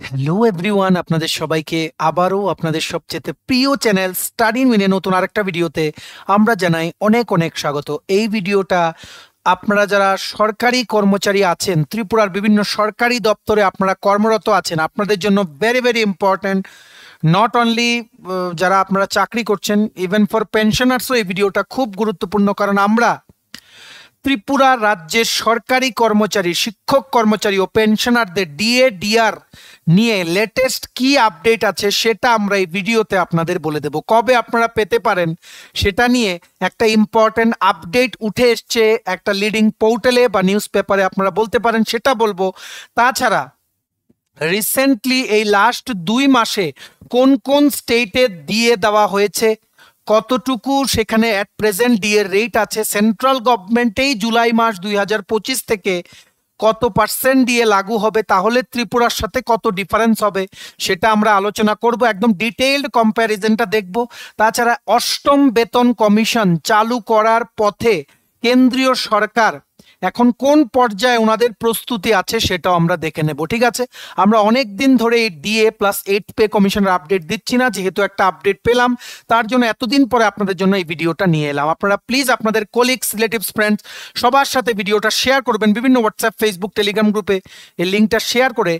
Hello everyone, আপনাদের সবাইকে আবারও আপনাদের সবচেয়ে প্রিয় চ্যানেল স্টাডি উইনে নতুন আরেকটা ভিডিওতে আমরা জানাই অনেক অনেক স্বাগত। এই ভিডিওটা আপনারা যারা সরকারি কর্মচারী আছেন, ত্রিপুরার বিভিন্ন সরকারি দপ্তরে আপনারা কর্মরত আছেন, আপনাদের জন্য very very important. Not only যারা আপনারা চাকরি করছেন, ইভেন ফর পেনশনার্সও এই ভিডিওটা খুব গুরুত্বপূর্ণ, কারণ আমরা ত্রিপুরা রাজ্যের সরকারি কর্মচারী, শিক্ষক কর্মচারী ও পেনশনারদের ডিএ ডিআর নিয়ে লেটেস্ট কি আপডেট আছে সেটা আমরা এই ভিডিওতে আপনাদের বলে দেব। কবে আপনারা পেতে পারেন সেটা নিয়ে একটা ইম্পর্টেন্ট আপডেট উঠে এসছে একটা লিডিং পোর্টালে বা নিউজ পেপারে, আপনারা বলতে পারেন, সেটা বলবো। তাছাড়া রিসেন্টলি এই লাস্ট ২ মাসে কোন কোন স্টেটে দিয়ে দেওয়া হয়েছে, কতটুকু সেখানে অ্যাট প্রেজেন্ট ডিএ রেট আছে, সেন্ট্রাল গভর্নমেন্টেই জুলাই মাস ২০২৫ থেকে কত পার্সেন্ট ডিএ লাগু হবে, তাহলে ত্রিপুরার সাথে কত ডিফারেন্স হবে সেটা আমরা আলোচনা করব, একদম ডিটেইলড কম্প্যারিজনটা দেখব। তাছাড়া অষ্টম বেতন কমিশন চালু করার পথে কেন্দ্রীয় সরকার এখন কোন পর্যায়ে ওনাদের প্রস্তুতি আছে সেটাও আমরা দেখে নেব। ঠিক আছে, আমরা অনেক দিন ধরে এই ডিএ প্লাস 8 পে কমিশনের আপডেট দিচ্ছি না, যেহেতু একটা আপডেট পেলাম তার জন্য এতদিন পরে আপনাদের জন্য এই ভিডিওটা নিয়ে এলাম। আপনারা প্লিজ আপনাদের কলিগস, রিলেটিভস, ফ্রেন্ডস সবার সাথে ভিডিওটা শেয়ার করবেন, বিভিন্ন হোয়াটসঅ্যাপ, ফেসবুক, টেলিগ্রাম গ্রুপে এই লিঙ্কটা শেয়ার করে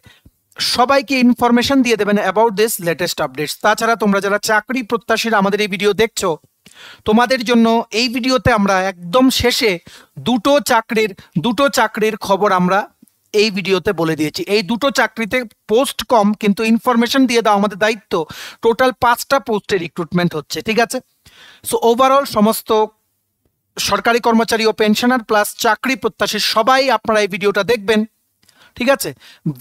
সবাইকে ইনফরমেশন দিয়ে দেবেন অ্যাবাউট দিস লেটেস্ট আপডেটস। তাছাড়া তোমরা যারা চাকরি প্রত্যাশীরা আমাদের এই ভিডিও দেখছো, তোমাদের জন্য এই ভিডিওতে আমরা একদম শেষে দুটো চাকরির খবর আমরা এই ভিডিওতে বলে দিয়েছি। এই দুটো চাকরিতে পোস্ট কম, কিন্তু ইনফরমেশন দিয়ে দাও আমাদের দায়িত্ব। টোটাল 5টা পোস্টে রিক্রুটমেন্ট হচ্ছে। ঠিক আছে, সো ওভারঅল সমস্ত সরকারি কর্মচারী ও পেনশনার প্লাস চাকরি প্রত্যাশী সবাই আপনারা এই ভিডিওটা দেখবেন। ঠিক আছে,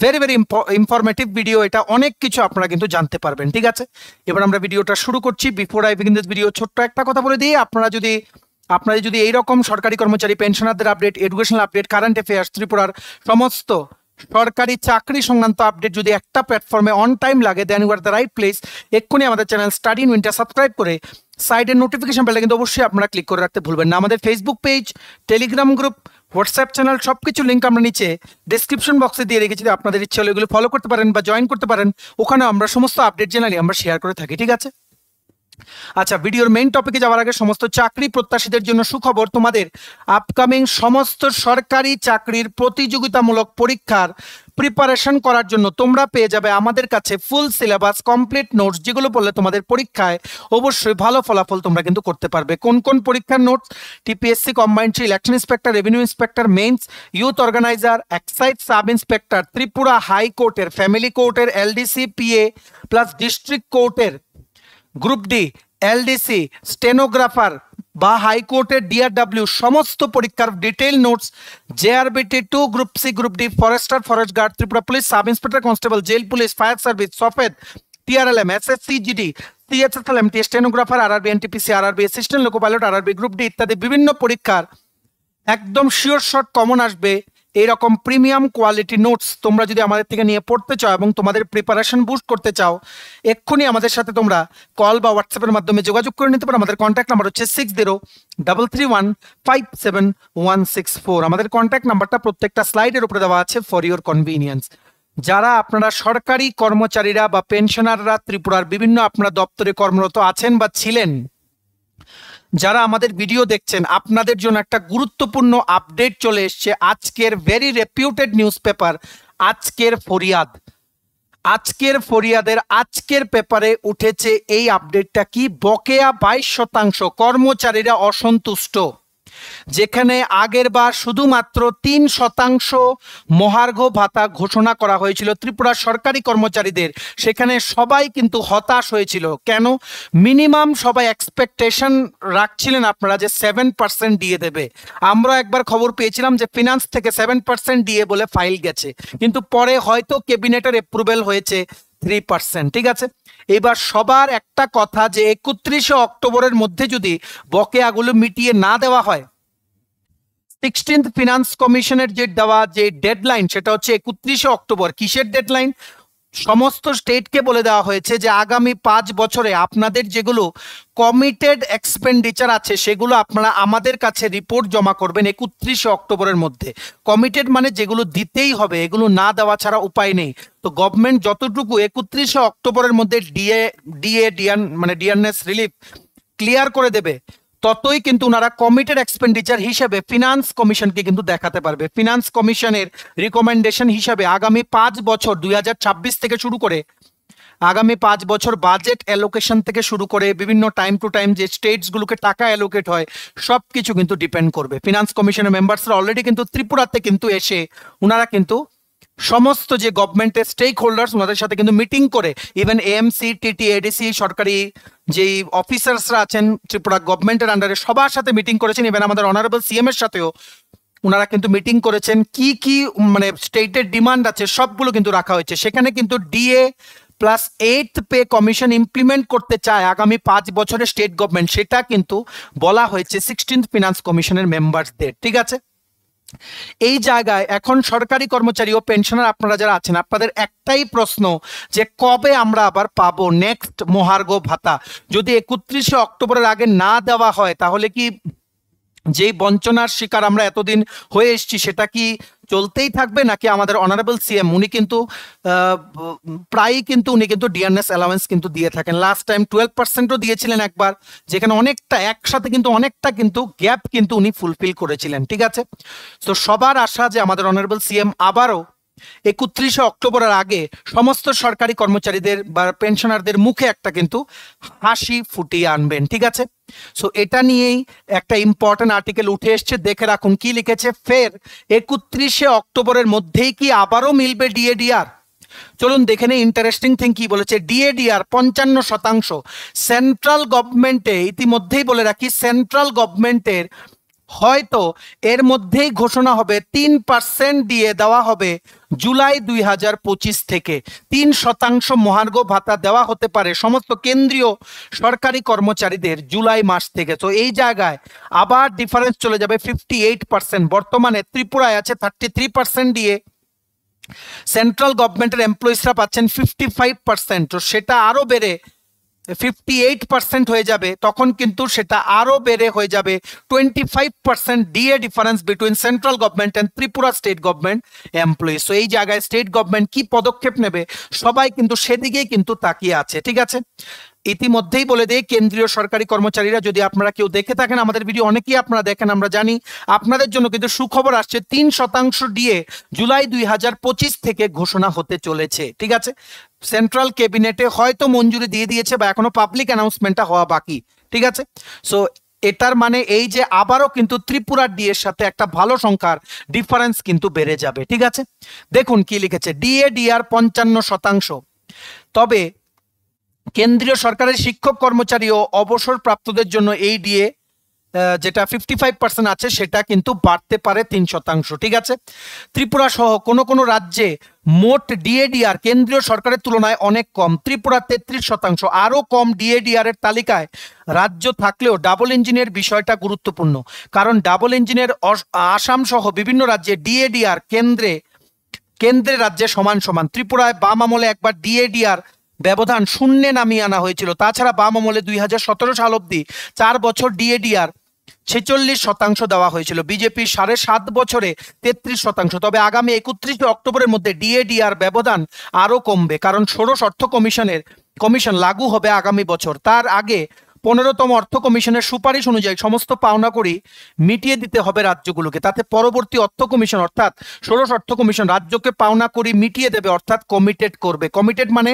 ভেরি ভেরি ইনফরমেটিভ ভিডিও এটা, অনেক কিছু আপনারা কিন্তু জানতে পারবেন। ঠিক আছে, এবার আমরা ভিডিওটা শুরু করছি। Before I begin this video ছোট্ট একটা কথা বলে দিই, আপনারা যদি এইরকম সরকারি কর্মচারী, পেনশনারদের update, educational update, current affairs, ত্রিপুরার সমস্ত সরকারি চাকরি সংক্রান্ত আপডেট যদি একটা প্ল্যাটফর্মে অন টাইম লাগে, then you are the right place. এক্ষুনি আমাদের চ্যানেল স্টাডি ইন উইনটা সাবস্ক্রাইব করে সাইডের নোটিফিকেশন বেলটা কিন্তু অবশ্যই আপনারা ক্লিক করে রাখতে ভুলবেন না। আমাদের Facebook page, Telegram group, WhatsApp channel সবকিছু লিঙ্ক আমরা নিচে ডিসক্রিপশন বক্সে দিয়ে রেখেছি, আপনাদের ইচ্ছে হলে এগুলো ফলো করতে পারেন বা জয়েন করতে পারেন। ওখানে আমরা সমস্ত আপডেট জেনারেলি আমরা শেয়ার করে থাকি। ঠিক আছে, আচ্ছা, ভিডিওর মেইন টপিকে যাওয়ার আগে সমস্ত চাকরি প্রত্যাশীদের জন্য সুখবর। তোমাদের আপকামিং সমস্ত সরকারি চাকরির প্রতিযোগিতামূলক পরীক্ষার প্রিপারেশন করার জন্য তোমরা পেয়ে যাবে আমাদের কাছে ফুল সিলেবাস, কমপ্লিট নোটস, যেগুলো পড়লে তোমাদের পরীক্ষায় অবশ্যই ভালো ফলাফল তোমরা কিন্তু করতে পারবে। কোন কোন পরীক্ষার notes? TPSC combined, election inspector, revenue inspector, mains, youth organiser, excise sub inspector, Tripura হাইকোর্টের, ফ্যামিলি কোর্টের, এলডিসি পিএ প্লাস ডিস্ট্রিক্ট কোর্টের গ্রুপ ডি, এলডিসি, স্টেনোগ্রাফার বা হাইকোর্টের ডিআরডব্লিউ সমস্ত পরীক্ষার detail notes, JRBT 2, group C, group D, forester, forest guard, Tripura police, sub inspector, constable, jail police, fire service, সফেদ, TRLM, SSC GD, CHSL, MT, stenographer, RRB, NTPC, RRB assistant loco pilot, RRB group D ইত্যাদি বিভিন্ন পরীক্ষার একদম sure short common আসবে এইরকম premium quality notes তোমরা যদি আমাদের থেকে নিয়ে পড়তে চাও এবং তোমাদের প্রিপারেশন বুস্ট করতে চাও, এক্ষুনি আমাদের সাথে তোমরা কল বা হোয়াটসঅ্যাপের মাধ্যমে যোগাযোগ করে নিতে পারো। আমাদের কন্ট্যাক্ট নাম্বার হচ্ছে 6033157164। আমাদের কন্ট্যাক্ট নাম্বারটা প্রত্যেকটা স্লাইডের উপরে দেওয়া আছে ফর ইউর কনভিনিয়েন্স। যারা আপনারা সরকারি কর্মচারীরা বা পেনশনাররা ত্রিপুরার বিভিন্ন আপনারা দপ্তরে কর্মরত আছেন বা ছিলেন, যারা আমাদের ভিডিও দেখছেন, আপনাদের জন্য একটা গুরুত্বপূর্ণ আপডেট চলে এসছে আজকের ভেরি রেপিউটেড নিউজ পেপার আজকের ফরিয়াদের আজকের পেপারে উঠেছে এই আপডেটটা কি? বকেয়া 22% কর্মচারীরা অসন্তুষ্ট। যেখানে আগের বার শুধুমাত্র 3% মহার্ঘ ভাতা ঘোষণা করা হয়েছিল ত্রিপুরার সরকারি কর্মচারীদের, সেখানে সবাই কিন্তু হতাশ হয়েছিল। কেন? মিনিমাম সবাই এক্সপেকটেশন রাখছিলেন আপনারা যে 7% দিয়ে দেবে। আমরা একবার খবর পেয়েছিলাম যে ফিনান্স থেকে 7% দিয়ে বলে ফাইল গেছে, কিন্তু পরে হয়তো ক্যাবিনেটের অ্যাপ্রুভেল হয়েছে 3%। ঠিক আছে, এবার সবার একটা কথা যে 31শে অক্টোবরের মধ্যে যদি বকেয়াগুলো মিটিয়ে না দেওয়া হয়, 16th ফিনান্স কমিশনের যে দেওয়া যে ডেডলাইন সেটা হচ্ছে 31শে অক্টোবর। কিসের ডেডলাইন? সমস্ত স্টেটকে বলে দেওয়া হয়েছে যে আগামী 5 বছরে আপনাদের যেগুলো কমিটেড এক্সপেন্ডিচার আছে সেগুলো আপনারা আমাদের কাছে রিপোর্ট জমা করবেন 31শে অক্টোবরের মধ্যে। কমিটেড মানে যেগুলো দিতেই হবে, এগুলো না দেওয়া ছাড়া উপায় নেই। তো গভর্নমেন্ট যতটুকু 31শে অক্টোবরের মধ্যে ডিয়ারনেস রিলিফ ক্লিয়ার করে দেবে, ততই কিন্তু ওনারা কমিটেড এক্সপেন্ডিচার হিসেবে ফিনান্স কমিশনকে কিন্তু দেখাতে পারবে। ফিনান্স কমিশনের রিকমেন্ডেশন হিসাবে আগামী 5 বছর 2026 থেকে শুরু করে আগামী 5 বছর বাজেট অ্যালোকেশন থেকে শুরু করে বিভিন্ন টাইম টু টাইম যে স্টেটসগুলোকে টাকা অ্যালোকেট হয় সব কিছু কিন্তু ডিপেন্ড করবে। ফিনান্স কমিশনের মেম্বার্সরা অলরেডি কিন্তু ত্রিপুরাতে কিন্তু এসে ওনারা কিন্তু সমস্ত যে গভর্নমেন্টের স্টেক হোল্ডার্স ওনাদের সাথে কিন্তু মিটিং করে, ইভেন এএমসি, টিটি, এডিসি, সরকারি যেই অফিসার্সরা আছেন ত্রিপুরা গভর্নমেন্টের আন্ডারে সবার সাথে মিটিং করেছেন। ইভেন আমাদের অনারেবল সিএম এর সাথেও ওনারা কিন্তু মিটিং করেছেন। কি কি মানে স্টেটের ডিমান্ড আছে সবগুলো কিন্তু রাখা হয়েছে। সেখানে কিন্তু DA plus 8th pay commission implement করতে চায় আগামী 5 বছরের স্টেট গভর্নমেন্ট, সেটা কিন্তু বলা হয়েছে 16th ফিনান্স কমিশনের মেম্বারসদের। ঠিক আছে, এই জায়গায় এখন সরকারি কর্মচারী ও পেনশনার আপনারা যারা আছেন আপনাদের একটাই প্রশ্ন যে কবে আমরা আবার পাবো নেক্সট মহার্ঘ ভাতা। যদি 31শে অক্টোবরের আগে না দেওয়া হয় তাহলে কি যেই বঞ্চনার শিকার আমরা এতদিন হয়ে এসেছি সেটা কি চলতেই থাকবে, নাকি আমাদের অনারেবল সিএম উনি কিন্তু প্রায়ই কিন্তু উনি কিন্তু ডিয়ারনেস অ্যালাওয়েন্স কিন্তু দিয়ে থাকেন। লাস্ট টাইম 12%ও দিয়েছিলেন একবার, যেখানে অনেকটা একসাথে কিন্তু অনেকটা কিন্তু গ্যাপ কিন্তু উনি ফুলফিল করেছিলেন। ঠিক আছে, তো সবার আশা যে আমাদের অনারেবল সিএম আবারও 31শে অক্টোবরের আগে সমস্ত সরকারি কর্মচারীদের বা পেনশনারদের মুখে একটা কিন্তু হাসি ফুটিয়ে আনবেন। ঠিক আছে, সো এটা নিয়েই একটা ইম্পর্টেন্ট আর্টিকেল উঠে এসছে, দেখে রাখুন কি লিখেছে। ফের 31শে অক্টোবরের মধ্যেই কি আবারও মিলবে ডিএডিআর? চলুন দেখে নেই ইন্টারেস্টিং থিং কি বলেছে। ডিএডিআর 55%। সেন্ট্রাল গভর্নমেন্টে ইতিমধ্যেই বলে রাখি সেন্ট্রাল গভর্নমেন্টের হয়তো এর মধ্যেই ঘোষণা হবে 3% দিয়ে দেওয়া হবে জুলাই 2025 থেকে। 3% মহার্ঘ ভাতা দেওয়া হতে পারে সমস্ত কেন্দ্রীয় সরকারি কর্মচারীদের জুলাই মাস থেকে। তো এই জায়গায় আবার ডিফারেন্স চলে যাবে 58%। বর্তমানে ত্রিপুরায় আছে 33% দিয়ে, সেন্ট্রাল গভর্নমেন্টের এমপ্লয়িজরা পাচ্ছেন 55%। তো সেটা আরো বেড়ে 58% হয়ে যাবে, তখন কিন্তু সেটা আরো বেড়ে হয়ে যাবে 25% DA difference between central government and Tripura state government employees. তো এই জায়গায় স্টেট গভর্নমেন্ট কি পদক্ষেপ নেবে সবাই কিন্তু সেদিকেই কিন্তু তাকিয়ে আছে। ঠিক আছে, ইতিমধ্যেই বলে দেই কেন্দ্রীয় সরকারি কর্মচারীরা, যদি আপনারা কেউ দেখে থাকেন আমাদের ভিডিও, অনেকেই আপনারা দেখেন আমরা জানি, আপনাদের জন্য কিন্তু সুখবর আসছে। 3% ডিএ জুলাই 2025 থেকে ঘোষণা হতে চলেছে। ঠিক আছে, সেন্ট্রাল ক্যাবিনেটে হয়তো মঞ্জুরি দিয়ে দিয়েছে বা এখনো পাবলিক অ্যানাউন্সমেন্টটা হওয়া বাকি। ঠিক আছে, সো এটার মানে এই যে আবারও কিন্তু ত্রিপুরার ডিএর সাথে একটা ভালো সংখ্যার ডিফারেন্স কিন্তু বেড়ে যাবে। ঠিক আছে, দেখুন কি লিখেছে। ডিএডিআর 55%। তবে কেন্দ্রীয় সরকারের শিক্ষক কর্মচারী ও অবসরপ্রাপ্তদের জন্য এই ডিএ যেটা 55% আছে সেটা কিন্তু বাড়তে পারে 3%। ঠিক আছে, ত্রিপুরা সহ কোন কোন রাজ্যে মোট ডিএডিআর কেন্দ্রীয় সরকারের তুলনায় অনেক কম। ত্রিপুরা 33%। আরো কম ডিএডিআর এর তালিকায় রাজ্য থাকলেও ডাবল ইঞ্জিনের বিষয়টা গুরুত্বপূর্ণ, কারণ ডাবল ইঞ্জিনের আসাম সহ বিভিন্ন রাজ্যে ডিএডিআর কেন্দ্রে রাজ্যে সমান সমান। ত্রিপুরায় বাম আমলে একবার ডিএডিআর ব্যবধান শূন্যে নামিয়ে আনা হয়েছিল। তাছাড়া বাম আমলে 2017 সাল অব্দি 4 বছর ডিএডিআর 46% দেওয়া হয়েছিল। বিজেপি 7.5 বছরে 33%। তবে আগামী 31শে অক্টোবরের মধ্যে ডিএডিআর ব্যবধান আরো কমবে, কারণ ষোড়শ অর্থ কমিশন লাগু হবে আগামী বছর। তার আগে 15তম অর্থ কমিশনের সুপারিশ অনুযায়ী সমস্ত পাওনাকড়ি মিটিয়ে দিতে হবে রাজ্যগুলোকে। তাতে পরবর্তী অর্থ কমিশন অর্থাৎ ষোড়শ অর্থ কমিশন রাজ্যকে পাওনাকড়ি মিটিয়ে দেবে, অর্থাৎ কমিটেড করবে। কমিটেড মানে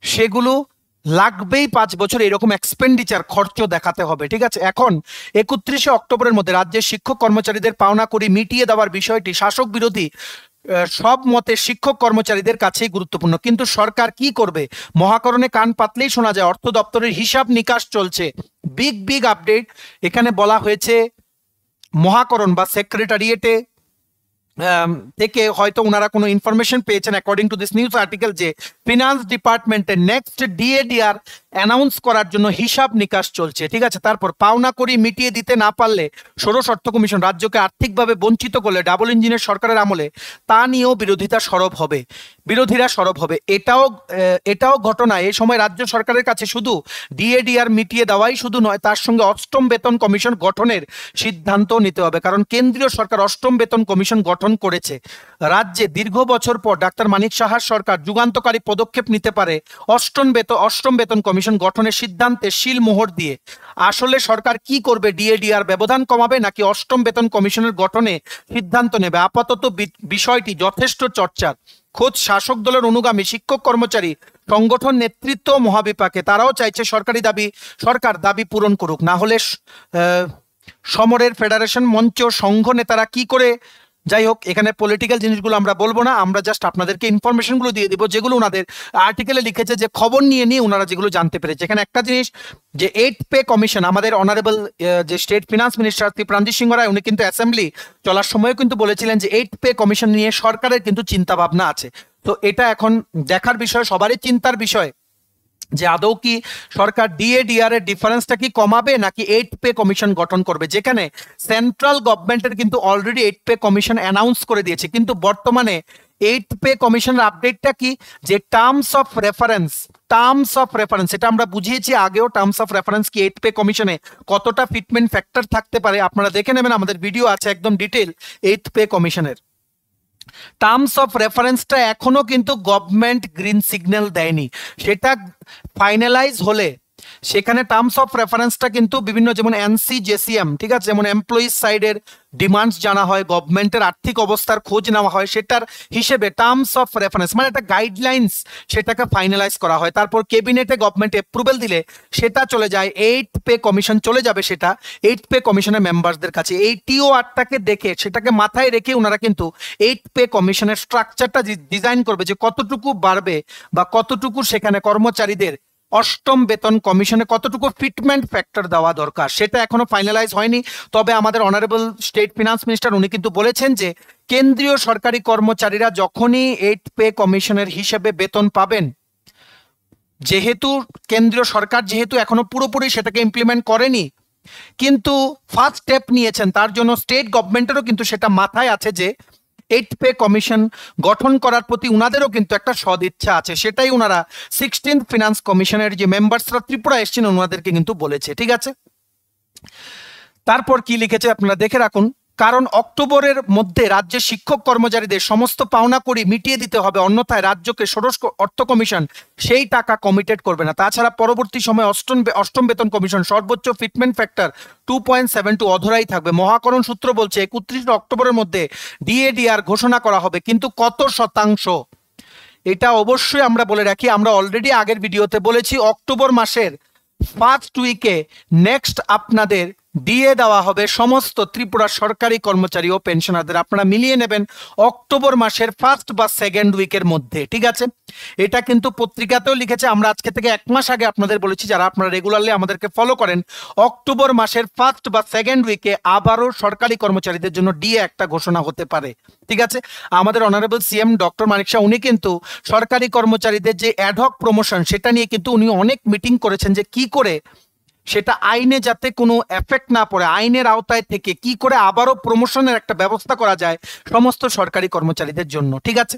সেগুলো লাগবেই 5 বছর, এরকম এক্সপেন্ডিচার খরচ দেখাতে হবে। ঠিক আছে, এখন 31শে অক্টোবরের মধ্যে রাজ্যের শিক্ষক কর্মচারীদের পাওনাকড়ি মিটিয়ে দেওয়ার বিষয়টি শাসক বিরোধী সব মতে শিক্ষক কর্মচারীদের কাছেই গুরুত্বপূর্ণ। কিন্তু সরকার কি করবে? মহাকরণে কান পাতলেই শোনা যায় অর্থ দপ্তরের হিসাব নিকাশ চলছে। বিগ আপডেট এখানে বলা হয়েছে, মহাকরণ বা সেক্রেটারিয়েটে থেকে হয়তো ওনারা কোনো ইনফরমেশন পেয়েছেন according to this news article যে ফিনান্স ডিপার্টমেন্টে নেক্সট ডিএডিআর অ্যানাউন্স করার জন্য হিসাব নিকাশ চলছে, ঠিক আছে। তারপর পাওনা করি মিটিয়ে দিতে না পারলে ষোড়শ অর্থ কমিশন রাজ্যকে আর্থিকভাবে বঞ্চিত করলে ডাবল ইঞ্জিনের সরকারের আমলে তা নিয়েও বিরোধিরা সরব হবে। এটাও ঘটনা। এই সময় রাজ্য সরকারের কাছে শুধু ডিএডিআর মিটিয়ে দেওয়াই শুধু নয়, তার সঙ্গে অষ্টম বেতন কমিশন গঠনের সিদ্ধান্ত নিতে হবে, কারণ কেন্দ্রীয় সরকার অষ্টম বেতন কমিশন গঠন করেছে। রাজ্যে দীর্ঘ বছর পর ডাক্তার মানিক সাহার সরকার যুগান্তকারী পদক্ষেপ নিতে পারে অষ্টম বেতন কমিশন গঠনের সিদ্ধান্তে শিল মোহর দিয়ে। আসলে সরকার কি করবে? ডিএডিআর ব্যবধান কমাবে নাকি অষ্টম বেতন কমিশনের গঠনে সিদ্ধান্ত নেবে? আপাতত বিষয়টি যথেষ্ট চর্চার। খোদ শাসক দলের অনুগামী শিক্ষক কর্মচারী সংগঠন নেতৃত্ব মহাবিপাকে। তারাও চাইছে সরকার দাবি পূরণ করুক, না হলে সমরের ফেডারেশন মঞ্চ সংঘ নেতারা কি করে। যাই হোক, এখানে পলিটিক্যাল জিনিসগুলো আমরা বলবো না, আমরা জাস্ট আপনাদেরকে ইনফরমেশনগুলো দিয়ে দিব যেগুলো ওনাদের আর্টিকেলে লিখেছে, যে খবর নিয়ে ওনারা যেগুলো জানতে পেরেছে। এখানে একটা জিনিস, যে 8th পে কমিশন, আমাদের অনারেবল যে state finance minister Shri Pranjit Singha Roy, উনি কিন্তু অ্যাসেম্বলি চলার সময়ও কিন্তু বলেছিলেন যে 8th পে কমিশন নিয়ে সরকারের কিন্তু চিন্তা ভাবনা আছে। তো এটা এখন দেখার বিষয়, সবারই চিন্তার বিষয়, যে আদৌ কি সরকার ডিএডিআর এর ডিফারেন্সটা কি কমাবে নাকি 8th পে কমিশন গঠন করবে, যেখানে সেন্ট্রাল গভর্নমেন্টের কিন্তু already 8th pay commission announce করে দিয়েছে। কিন্তু বর্তমানে 8th পে কমিশনের আপডেটটা কি, যে টার্মস অফ রেফারেন্স, এটা আমরা বুঝিয়েছি আগেও। টার্মস অফ রেফারেন্স কি 8th পে কমিশনে কতটা ফিটমেন্ট ফ্যাক্টর থাকতে পারে, আপনারা দেখে নেবেন, আমাদের ভিডিও আছে একদম ডিটেল 8th পে কমিশনের। টার্মস অফ রেফারেন্সটা এখনো কিন্তু গভর্নমেন্ট গ্রিন সিগন্যাল দেয়নি, সেটা ফাইনালাইজ হলে সেখানে টার্মস অফ রেফারেন্সটা কিন্তু বিভিন্ন, যেমন NCJCM, ঠিক আছে, যেমন এমপ্লয়িজ সাইডের ডিমান্ডস জানা হয়, গভর্নমেন্টের আর্থিক অবস্থার খোঁজ নেওয়া হয়, সেটার হিসেবে টার্মস অফ রেফারেন্স মানে একটা গাইডলাইন্স, সেটাকে ফাইনালাইজ করা হয়। তারপর ক্যাবিনেটে গভর্নমেন্ট অ্যাপ্রুভেল দিলে সেটা চলে যায় 8th পে কমিশন, চলে যাবে সেটা 8th পে কমিশনের মেম্বারসদের কাছে। এই TOR-টাকে দেখে, সেটাকে মাথায় রেখে ওনারা কিন্তু 8th পে কমিশনের স্ট্রাকচারটা ডিজাইন করবে, যে কতটুকু বাড়বে বা কতটুকু সেখানে কর্মচারীদের অষ্টম বেতন কমিশনে কতটুকু ফিটমেন্ট ফ্যাক্টর দেওয়া দরকার, সেটা এখনো ফাইনালাইজ হয়নি। তবে আমাদের অনারেবল স্টেট ফিনান্স মিনিস্টার উনি কিন্তু বলেছেন যে কেন্দ্রীয় সরকারি কর্মচারীরা যখনই 8th পে কমিশনের হিসেবে বেতন পাবেন, যেহেতু কেন্দ্রীয় সরকার এখনো পুরোপুরি সেটাকে ইমপ্লিমেন্ট করেনি, কিন্তু ফার্স্ট স্টেপ নিয়েছেন, তার জন্য স্টেট গভর্নমেন্টেরও কিন্তু সেটা মাথায় আছে যে 8th পে কমিশন গঠন করার প্রতি উনাদেরও কিন্তু একটা সদিচ্ছা আছে। সেটাই ওনারা 16th ফিনান্স কমিশনের যে মেম্বার্সরা ত্রিপুরা এসেছেন ওনাদেরকে কিন্তু বলেছে, ঠিক আছে। তারপর কি লিখেছে আপনারা দেখে রাখুন। কারণ অক্টোবরের মধ্যে রাজ্যের শিক্ষক কর্মচারীদের সমস্ত পাওনা করি মিটিয়ে দিতে হবে, অন্যথায় রাজ্যকে ষোড়শ অর্থ কমিশন সেই টাকা কমিটেড করবে না। তাছাড়া পরবর্তী সময় অষ্টম বেতন কমিশন সর্বোচ্চ ফিটমেন্ট ফ্যাক্টর 2.72 অধরাই থাকবে। মহাকরণ সূত্র বলছে 31 অক্টোবরের মধ্যে ডিএডিআর ঘোষণা করা হবে, কিন্তু কত শতাংশ এটা অবশ্যই আমরা বলে রাখি, আমরা অলরেডি আগের ভিডিওতে বলেছি অক্টোবর মাসের ফার্স্ট উইকে নেক্সট আপনাদের দিয়ে দেওয়া হবে সমস্ত ত্রিপুরা সরকারি কর্মচারী ও পেনশনারদের। আপনারা মিলিয়ে নেবেন অক্টোবর মাসের ফার্স্ট বা সেকেন্ড উইকের মধ্যে, ঠিক আছে। এটা কিন্তু পত্রিকাতেও লিখেছে, আমরা আজকে থেকে 1 মাস আগে আপনাদের বলেছি, যারা আপনারা রেগুলারলি আমাদেরকে ফলো করেন, অক্টোবর মাসের ফার্স্ট বা সেকেন্ড উইকে আবারও সরকারি কর্মচারীদের জন্য ডিএ একটা ঘোষণা হতে পারে, ঠিক আছে। আমাদের অনারেবল CM ডক্টর মানিক শাহ উনি কিন্তু সরকারি কর্মচারীদের যে অ্যাডহক প্রমোশন সেটা নিয়ে কিন্তু উনি অনেক মিটিং করেছেন, যে কি করে সেটা আইনে যাতে কোনো এফেক্ট না পড়ে, আইনের আওতায় থেকে কি করে আবারও প্রমোশনের একটা ব্যবস্থা করা যায় সমস্ত সরকারি কর্মচারীদের জন্য, ঠিক আছে।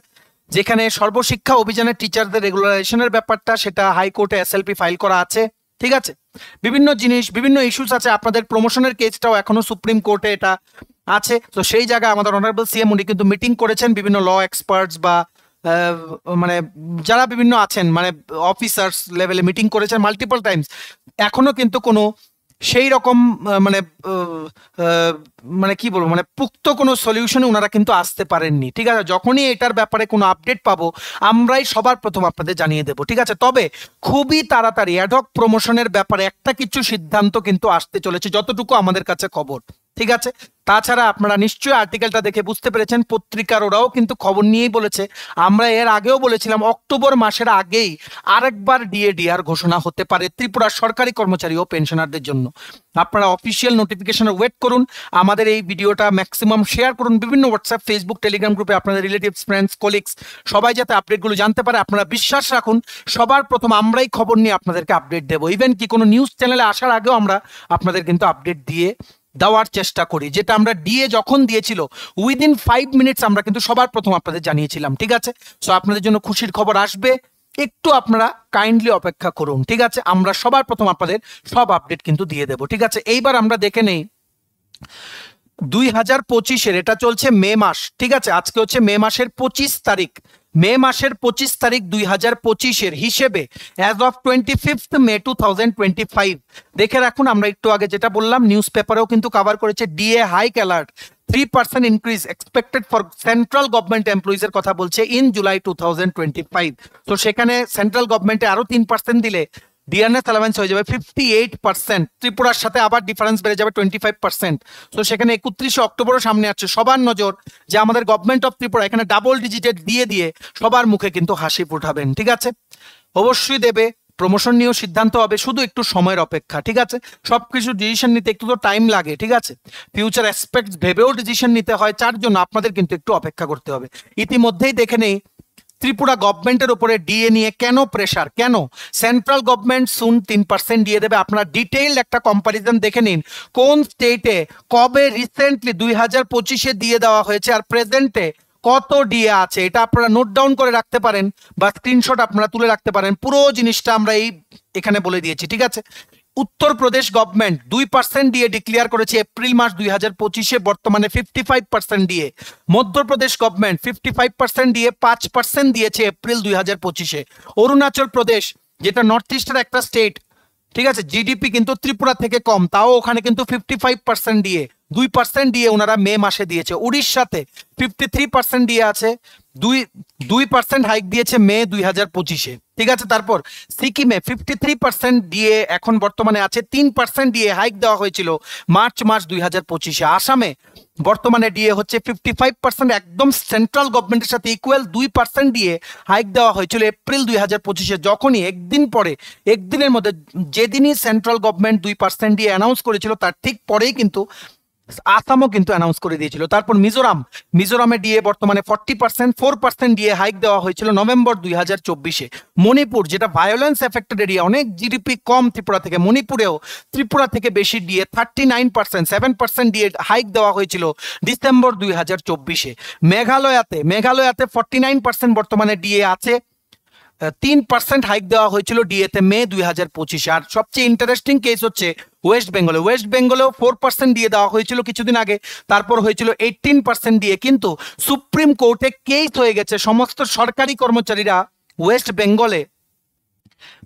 যেখানে সর্বশিক্ষা অভিযানের টিচারদের রেগুলারাইজেশনের ব্যাপারটা, সেটা হাইকোর্টে SLP ফাইল করা আছে, ঠিক আছে। বিভিন্ন জিনিস, বিভিন্ন ইস্যুস আছে, আপনাদের প্রমোশনের কেসটাও এখনো সুপ্রিম কোর্টে এটা আছে। তো সেই জায়গায় আমাদের অনারেবল CM উনি কিন্তু মিটিং করেছেন, বিভিন্ন ল এক্সপার্টস বা মানে যারা বিভিন্ন আছেন, মানে অফিসার্স লেভেলে মিটিং করেছেন মাল্টিপল টাইমস। এখনো কিন্তু কোনো সেই রকম মানে কি বলবো, মানে পুক্ত কোনো সলিউশনে ওনারা কিন্তু আসতে পারেননি, ঠিক আছে। যখনই এটার ব্যাপারে কোনো আপডেট পাবো আমরাই সবার প্রথম আপনাদের জানিয়ে দেবো, ঠিক আছে। তবে খুবই তাড়াতাড়ি অ্যাডহক প্রমোশনের ব্যাপারে একটা কিছু সিদ্ধান্ত কিন্তু আসতে চলেছে, যতটুকু আমাদের কাছে খবর, ঠিক আছে। তাছাড়া আপনারা নিশ্চয়ই আর্টিকেলটা দেখে বুঝতে পেরেছেন, পত্রিকার ওরাও কিন্তু খবর নিয়েই বলেছে, আমরা এর আগেও বলেছিলাম অক্টোবর মাসের আগেই আরেকবার ডিএডিআর ঘোষণা হতে পারে ত্রিপুরার সরকারি কর্মচারী ও পেনশনারদের জন্য। আপনারা অফিসিয়াল নোটিফিকেশনের ওয়েট করুন, আমাদের এই ভিডিওটা ম্যাক্সিমাম শেয়ার করুন বিভিন্ন হোয়াটসঅ্যাপ, ফেসবুক, টেলিগ্রাম গ্রুপে আপনাদের রিলেটিভস, ফ্রেন্ডস, কলিগস সবাই যাতে আপডেটগুলো জানতে পারে। আপনারা বিশ্বাস রাখুন, সবার প্রথম আমরাই খবর নিয়ে আপনাদেরকে আপডেট দেবো। ইভেন কি কোনো নিউজ চ্যানেলে আসার আগেও আমরা আপনাদের কিন্তু আপডেট দিয়ে দেওয়ার চেষ্টা করি, যেটা আমরা ডিএ যখন দিয়েছিল উইদিন 5 মিনিটস আমরা কিন্তু সবার প্রথম আপনাদের জানিয়েছিলাম। ঠিক আছে, সো আপনাদের জন্য খুশির খবর আসবে, একটু আপনারা কাইন্ডলি অপেক্ষা করুন। ঠিক আছে, আমরা সবার প্রথম আপনাদের সব আপডেট কিন্তু দিয়ে দেব। ঠিক আছে, এইবার আমরা দেখে নেই 2025-এর, এটা চলছে মে মাস। ঠিক আছে, আজকে হচ্ছে মে মাসের 25 তারিখ। মে মাসের 25 তারিখ 2025-এর হিসেবে অ্যাজ অফ 25 মে 2025 দেখে রাখুন। আমরা একটু আগে যেটা বললাম নিউজ পেপারেও কিন্তু কভার করেছে, DA hike alert 3% increase expected for central government employees এর কথা বলছে ইন জুলাই 2025। তো সেখানে সেন্ট্রাল গভর্নমেন্টে আরো 3% দিলে ডিএনএস অ্যালাউন্স হয়ে যাবে 58%। ত্রিপুরার সাথে আবার ডিফারেন্স বেড়ে যাবে 25%। তো সেখানে 31 অক্টোবরও সামনে আছে, সবার নজর যে আমাদের গভর্নমেন্ট অফ ত্রিপুরা এখানে ডাবল ডিজিটেড দিয়ে সবার মুখে কিন্তু হাসি ফুটাবেন। ঠিক আছে, অবশ্যই দেবে, প্রমোশন নিয়েও সিদ্ধান্ত হবে, শুধু একটু সময়ের অপেক্ষা। ঠিক আছে, সবকিছু ডিসিশন নিতে একটু তো টাইম লাগে। ঠিক আছে, ফিউচার অ্যাসপেক্টস ভেবেও ডিসিশন নিতে হয়, তার জন্য আপনাদের কিন্তু একটু অপেক্ষা করতে হবে। ইতিমধ্যেই দেখে নেই ত্রিপুরা গভর্নমেন্টের উপরে ডিএ নিয়ে কেন প্রেসার, কেন সেন্ট্রাল গভর্নমেন্ট সুন 3% দিয়ে দেবে। আপনারা ডিটেইলড একটা কম্পারিজন দেখে নিন, কোন স্টেটে কবে রিসেন্টলি 2025-এ দিয়ে দেওয়া হয়েছে আর প্রেজেন্টে কত ডিএ আছে। এটা আপনারা নোট ডাউন করে রাখতে পারেন বা স্ক্রিনশট আপনারা তুলে রাখতে পারেন। পুরো জিনিসটা আমরা এখানে বলে দিয়েছি। ঠিক আছে, উত্তরপ্রদেশ গভর্নমেন্ট 2% ডিএ ডিক্লেয়ার করেছে এপ্রিল মাস 2025-এ, বর্তমানে 55% ডিএ। মধ্যপ্রদেশ গভর্নমেন্ট 55% ডিএ 5% দিয়েছে এপ্রিল 2025-এ। অরুণাচল প্রদেশ, যেটা নর্থ ইস্টের একটা স্টেট, ঠিক আছে, জিডিপি কিন্তু ত্রিপুরা থেকে কম, তাও ওখানে কিন্তু 55% ডিএ, 2% ডিএ ওনারা মে মাসে দিয়েছে। উড়িষ্যাতে 53% ডিএ আছে, 2% হাইক দিয়েছে মে 2025-এ। ঠিক আছে, তারপর সিকিমে 53% ডিএ এখন বর্তমানে আছে, 3% ডিএ হাইক দেওয়া হয়েছিল মার্চ মাস 2025-এ। আসামে বর্তমানে ডিএ হচ্ছে 55%, একদম সেন্ট্রাল গভর্নমেন্টের সাথে ইকুয়াল। 2% ডিএ হাইক দেওয়া হয়েছিল এপ্রিল 2025-এ, যখনই একদিন পরে, একদিনের মধ্যে, যেদিনই সেন্ট্রাল গভর্নমেন্ট 2% ডিএ অ্যানাউন্স করেছিল তার ঠিক পরেই কিন্তু আসামও কিন্তু অ্যানাউন্স করে দিয়েছিল। তারপর মিজোরামে ডিএ বর্তমানে 40%, 4% ডিএ হাইক দেওয়া হয়েছিল নভেম্বর 2024-এ। মণিপুর, যেটা ভায়োলেন্স এফেক্টেড এরিয়া, অনেক জিডিপি কম ত্রিপুরা থেকে, মণিপুরেও ত্রিপুরা থেকে বেশি ডিএ 39%, 7% ডিএ হাইক দেওয়া হয়েছিল ডিসেম্বর 2024-এ। মেঘালয়াতে 49% বর্তমানে ডিএ আছে, 3% হাইক দেওয়া হয়েছিল ডিএতে মে 2025-এ। আর সবচেয়ে ইন্টারেস্টিং কেস হচ্ছে ওয়েস্ট বেঙ্গলেও 4% দিয়ে দেওয়া হয়েছিল কিছুদিন আগে, তারপর হয়েছিল 18% দিয়ে। কিন্তু সুপ্রিম কোর্টে কেস হয়ে গেছে, সমস্ত সরকারি কর্মচারীরা ওয়েস্ট বেঙ্গলে,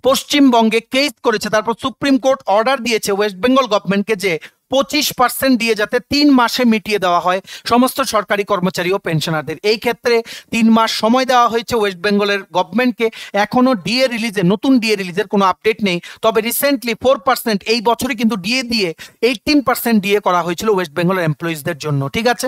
পশ্চিমবঙ্গে কেস করেছে, তারপর সুপ্রিম কোর্ট অর্ডার দিয়েছে ওয়েস্ট বেঙ্গল গভর্নমেন্টকে যে 25% দিয়ে যাতে 3 মাসে মিটিয়ে দেওয়া হয় সমস্ত সরকারি কর্মচারী ও পেনশনারদের। এই ক্ষেত্রে 3 মাস সময় দেওয়া হয়েছে ওয়েস্ট বেঙ্গলের গভর্নমেন্টকে। এখনো ডিএ রিলিজে, নতুন ডিএ রিলিজের কোনো আপডেট নেই, তবে রিসেন্টলি 4% এই বছরই কিন্তু ডিএ দিয়ে 18% ডিএ করা হয়েছিল ওয়েস্ট বেঙ্গলের এমপ্লয়িজদের জন্য। ঠিক আছে,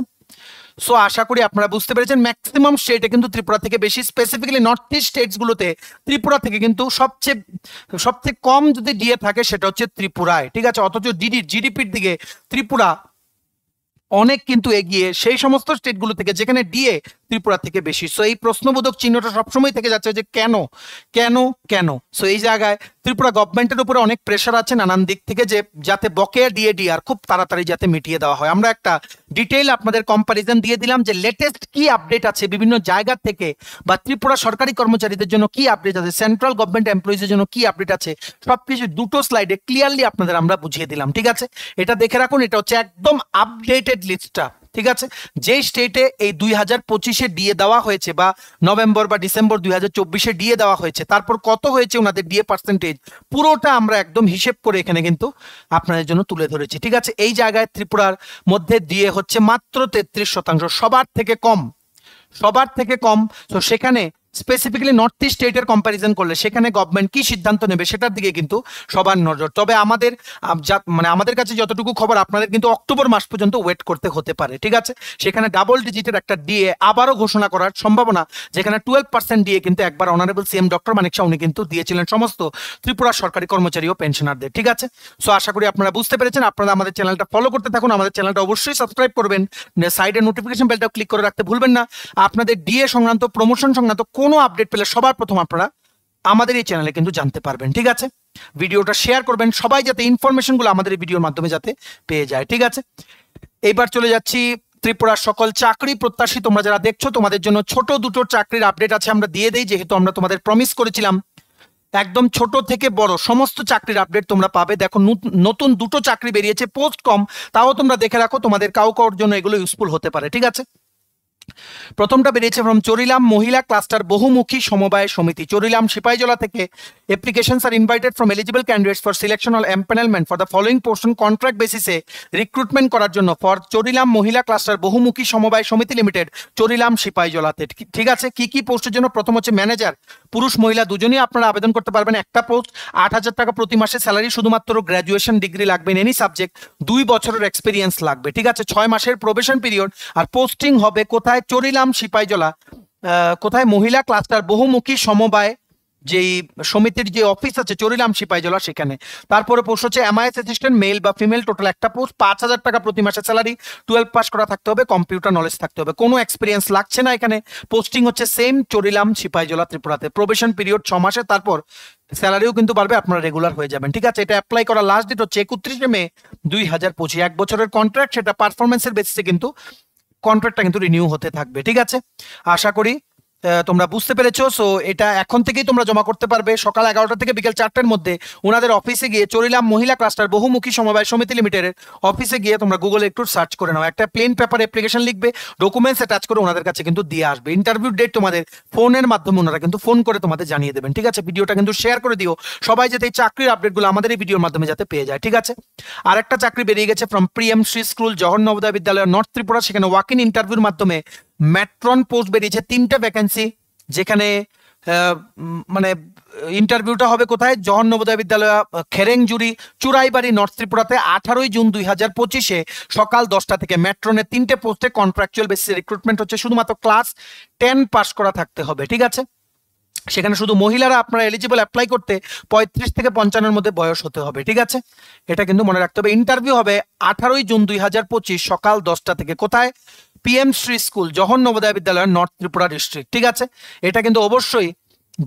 সো আশা করি আপনারা বুঝতে পেরেছেন। ম্যাক্সিমাম স্টেটে কিন্তু ত্রিপুরা থেকে বেশি, স্পেসিফিক্যালি নর্থ ইস্ট স্টেটসগুলোতে ত্রিপুরা থেকে কিন্তু সবচেয়ে কম যদি ডিএ থাকে সেটা হচ্ছে ত্রিপুরায়। ঠিক আছে, অথচ জিডিপির দিকে ত্রিপুরা অনেক কিন্তু এগিয়ে সেই সমস্ত স্টেটগুলো থেকে যেখানে ডিএ ত্রিপুরা থেকে বেশি। সো এই প্রশ্নবোধক চিহ্নটা সবসময় থেকে যাচ্ছে যে কেন কেন কেন। সো এই জায়গায় ত্রিপুরা গভর্নমেন্টের উপরে অনেক প্রেশার আছে নানান দিক থেকে, যে যাতে বকেয়া ডিএডিআর খুব তাড়াতাড়ি যাতে মিটিয়ে দেওয়া হয়। আমরা একটা ডিটেইল আপনাদের কম্পারিজন দিয়ে দিলাম যে লেটেস্ট কি আপডেট আছে বিভিন্ন জায়গা থেকে, বা ত্রিপুরা সরকারি কর্মচারীদের জন্য কি আপডেট আছে, সেন্ট্রাল গভর্নমেন্ট এমপ্লয়িজের জন্য কি আপডেট আছে, সবকিছু দুটো স্লাইডে ক্লিয়ারলি আপনাদের আমরা বুঝিয়ে দিলাম। ঠিক আছে, এটা দেখে রাখুন, এটা হচ্ছে একদম আপডেটেড লিস্টটা। ঠিক আছে, যে স্টেটে এই 2025-এ ডিএ দেওয়া হয়েছে বা নভেম্বর বা ডিসেম্বর 2024-এ ডিএ দেওয়া হয়েছে, তারপর কত হয়েছে ওনাদের ডিএ পার্সেন্টেজ, পুরোটা আমরা একদম হিসেব করে এখানে কিন্তু আপনাদের জন্য তুলে ধরেছি। ঠিক আছে, এই জায়গায় ত্রিপুরার মধ্যে ডিএ হচ্ছে মাত্র 33%, সবার থেকে কম। তো সেখানে স্পেসিফিক্যালি নর্থ ইস্ট স্টেটের কম্প্যারিজন করলে সেখানে গভর্নমেন্ট কি সিদ্ধান্ত নেবে সেটার দিকে কিন্তু সবার নজর। তবে আমাদের মানে আমাদের কাছে যতটুকু খবর, আপনাদের কিন্তু অক্টোবর মাস পর্যন্ত ওয়েট করতে হতে পারে, ঠিক আছে। সেখানে ডাবল ডিজিটের একটা ডিএ আবারও ঘোষণা করার সম্ভাবনা, যেখানে 12% ডিএ কিন্তু একবার অনারেবল সিএম ডক্টর মানিক শাহ উনি কিন্তু দিয়েছিলেন সমস্ত ত্রিপুরা সরকারি কর্মচারী ও পেনশনারদের, ঠিক আছে। সো আশা করি আপনারা বুঝতে পেরেছেন। আপনারা আমাদের চ্যানেলটা ফলো করতে থাকুন, আমাদের চ্যানেলটা অবশ্যই সাবস্ক্রাইব করবেন, সাইডে নোটিফিকেশন বেলটাও ক্লিক করে রাখতে ভুলবেন না। আপনাদের ডিএ সংক্রান্ত, প্রমোশন সংক্রান্ত কোনো আপডেট পেলে সবার প্রথম আপনারা আমাদের এই চ্যানেলে কিন্তু জানতে পারবেন, ঠিক আছে। ভিডিওটা শেয়ার করবেন সবাই, যাতে ইনফরমেশনগুলো আমাদের এই ভিডিওর মাধ্যমে যাতে পেয়ে যায়, ঠিক আছে। এইবার চলে যাচ্ছি ত্রিপুরার সকল চাকরি প্রত্যাশী তোমরা যারা দেখছো, তোমাদের জন্য ছোট দুটো চাকরির আপডেট আছে, আমরা দিয়ে দেই, যেহেতু আমরা তোমাদের প্রমিস করেছিলাম একদম ছোট থেকে বড় সমস্ত চাকরির আপডেট তোমরা পাবে। দেখো নতুন দুটো চাকরি বেরিয়েছে, পোস্ট কম, তাও তোমরা দেখে রাখো, তোমাদের কাউর জন্য এগুলো ইউজফুল হতে পারে, ঠিক আছে। প্রথমটা বেরিয়েছে ফ্রম চরিলাম মহিলা ক্লাস্টার বহুমুখী সমবায় সমিতি, চরিলাম সিপাহীজলা থেকে। Applications are invited from eligible candidates for selection or empanelment for the following portion contract বেসিসে রিক্রুটমেন্ট করার জন্য ফর চরিলাম মহিলা ক্লাস্টার বহুমুখী সমবায় সমিতি লিমিটেড, চরিলাম সিপাহীজলাতে, ঠিক আছে। কি কি পোস্টের জন্য? প্রথম হচ্ছে ম্যানেজার, পুরুষ মহিলা দুজনেই আপনারা আবেদন করতে পারবেন। একটা পোস্ট, 8,000 টাকা প্রতি মাসে স্যালারি, শুধুমাত্র গ্র্যাজুয়েশন ডিগ্রি লাগবে ইন এনি সাবজেক্ট, 2 বছরের এক্সপিরিয়েন্স লাগবে, ঠিক আছে। 6 মাসের প্রবেশন পিরিয়ড। আর পোস্টিং হবে কোথায়? চরিলাম সিপাহীজলা, কোথায়? মহিলা ক্লাস্টার বহুমুখী সমবায় যেই সমিতির যে অফিস আছে চরিলাম সিপাহীজলা, সেখানে। তারপরে পোস্ট হচ্ছে এমআইএস অ্যাসিস্ট্যান্ট, মেল বা ফিমেল, টোটাল একটা পোস্ট, 5,000 টাকা প্রতি মাসে স্যালারি, 12 পাস করা থাকতে হবে, কম্পিউটার নলেজ থাকতে হবে, কোনো এক্সপিরিয়েন্স লাগছে না এখানে। পোস্টিং হচ্ছে সেম চরিলাম সিপাহীজলা ত্রিপুরাতে, প্রবেশন পিরিয়ড 6 মাসে, তারপর স্যালারিও কিন্তু বাড়বে, আপনারা রেগুলার হয়ে যাবেন, ঠিক আছে। এটা অ্যাপ্লাই করার লাস্ট ডেট হচ্ছে 31 মে 2025, 1 বছরের কন্ট্রাক্ট, সেটা পারফরমেন্সের বেসিসে কিন্তু কন্ট্রাক্টটা কিন্তু রিনিউ হতে থাকবে, ঠিক আছে। আশা করি তোমরা বুঝতে পেরেছো। সো এটা এখন থেকেই তোমরা জমা করতে পারবে সকাল 11টা থেকে বিকেল 4টার মধ্যে ওনাদের অফিসে গিয়ে, চরিলাম মহিলা ক্লাস্টার বহুমুখী সমবায় সমিতি লিমিটেডের অফিসে গিয়ে তোমরা গুগলে একটু সার্চ করে নাও, একটা প্লেন পেপার অ্যাপ্লিকেশন লিখবে, ডকুমেন্টস অ্যাটাচ করে ওনাদের কাছে কিন্তু দিয়ে আসবে। ইন্টারভিউ ডেট তোমাদের ফোনের মাধ্যমে ওনারা কিন্তু ফোন করে তোমাদের জানিয়ে দেবেন, ঠিক আছে। ভিডিওটা কিন্তু শেয়ার করে দিও সবাই, যাতে এই চাকরির আপডেটগুলো আমাদের এই ভিডিওর মাধ্যমে যাতে পেয়ে যায়, ঠিক আছে। আর একটা চাকরি বেরিয়ে গেছে ফ্রম প্রিএম শ্রী স্কুল জওহর নবোদয় বিদ্যালয় নর্থ ত্রিপুরা, সেখানে ওয়াক ইন ইন্টারভিউর মাধ্যমে ম্যাট্রন পোস্ট বেরিয়েছে, 3টা ভ্যাকেন্সি, যেখানে মানে ইন্টারভিউটা হবে কোথায়? জওহর নবোদয় বিদ্যালয় খেরেংজুরি চুরাইবাড়ি নর্থ ত্রিপুরাতে, 18 জুন 2025 সকাল 10টা থেকে। ম্যাট্রনের 3টে পোস্টে কন্ট্রাকচুয়াল বেসিসে রিক্রুটমেন্ট হচ্ছে, শুধুমাত্র ক্লাস 10 পাস করা থাকতে হবে, ঠিক আছে। সেখানে শুধু মহিলারা আপনারা এলিজিবল অ্যাপ্লাই করতে 35 থেকে 55-এর মধ্যে বয়স হতে হবে, ঠিক আছে। এটা কিন্তু মনে রাখতে হবে। ইন্টারভিউ হবে 18 জুন 2025 সকাল 10টা থেকে। কোথায়? পিএম শ্রী স্কুল জওহর নবোদয় বিদ্যালয় নর্থ ত্রিপুরা ডিস্ট্রিক্ট, ঠিক আছে। এটা কিন্তু অবশ্যই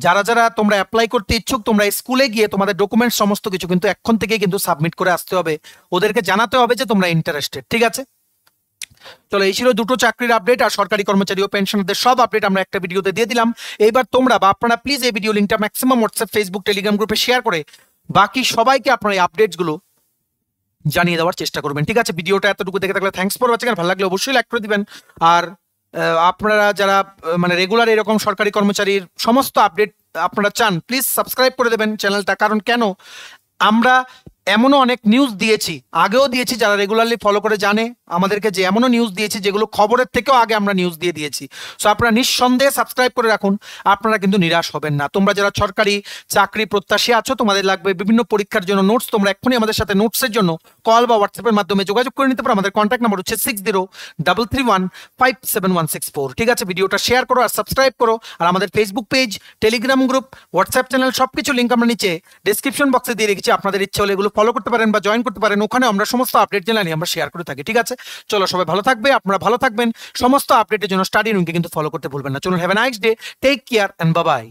যারা যারা তোমরা অ্যাপ্লাই করতে ইচ্ছুক, তোমরা স্কুলে গিয়ে তোমাদের ডকুমেন্টস সমস্ত কিছু কিন্তু এখন থেকেই কিন্তু সাবমিট করে আসতে হবে, ওদেরকে জানাতে হবে যে তোমরা ইন্টারেস্টেড, ঠিক আছে। চলো, এই ছিল দুটো চাকরির আপডেট আর সরকারি কর্মচারী ও পেনশনারদের সব আপডেট আমরা একটা ভিডিওতে দিয়ে দিলাম। এইবার তোমরা বা আপনারা প্লিজ এই ভিডিও লিঙ্কটা ম্যাক্সিমাম হোয়াটসঅ্যাপ, ফেসবুক, টেলিগ্রাম গ্রুপে শেয়ার করে বাকি সবাইকে আপনারা এই আপডেটসগুলো জানিয়ে দেওয়ার চেষ্টা করবেন, ঠিক আছে। ভিডিওটা এতটুকু দেখে থাকলে থ্যাঙ্কস ফর ওয়াচিং, আর ভালো লাগলে অবশ্যই লাইক করে দিবেন। আর আপনারা যারা মানে রেগুলার এরকম সরকারি কর্মচারীর সমস্ত আপডেট আপনারা চান, প্লিজ সাবস্ক্রাইব করে দেবেন চ্যানেলটা। কারণ কেন, আমরা এমনও অনেক নিউজ দিয়েছি, আগেও দিয়েছি, যারা রেগুলারলি ফলো করে জানে আমাদেরকে, যে এমনও নিউজ দিয়েছি যেগুলো খবরের থেকেও আগে আমরা নিউজ দিয়ে দিয়েছি। সো আপনারা নিঃসন্দেহে সাবস্ক্রাইব করে রাখুন, আপনারা কিন্তু নিরাশ হবেন না। তোমরা যারা সরকারি চাকরি প্রত্যাশী আছো, তোমাদের লাগবে বিভিন্ন পরীক্ষার জন্য নোটস, তোমরা এক্ষুনি আমাদের সাথে নোটসের জন্য কল বা হোয়াটসঅ্যাপের মাধ্যমে যোগাযোগ করে নিতে পারো। আমাদের কন্ট্যাক্ট নাম্বার হচ্ছে 6033157164, ঠিক আছে। ভিডিওটা শেয়ার করো আর সাবস্ক্রাইব করো। আর আমাদের Facebook page, Telegram group, WhatsApp channel সবকিছু লিঙ্ক আমরা নিচে ডিসক্রিপশন বক্সে দিয়ে রেখেছি, আপনাদের ইচ্ছে হলে এগুলো ফলো করতে পারেন বা জয়েন করতে পারেন। ওখানে আমরা সমস্ত আপডেট জানাই, আমরা শেয়ার করে থাকি, ঠিক আছে। চলো, সবাই ভালো থাকবে, আপনারা ভালো থাকবেন। সমস্ত আপডেটের জন্য স্টাডি রুমকে কিন্তু ফলো করতে ভুলবেন না। চলুন, have a nice day, take care and bye by.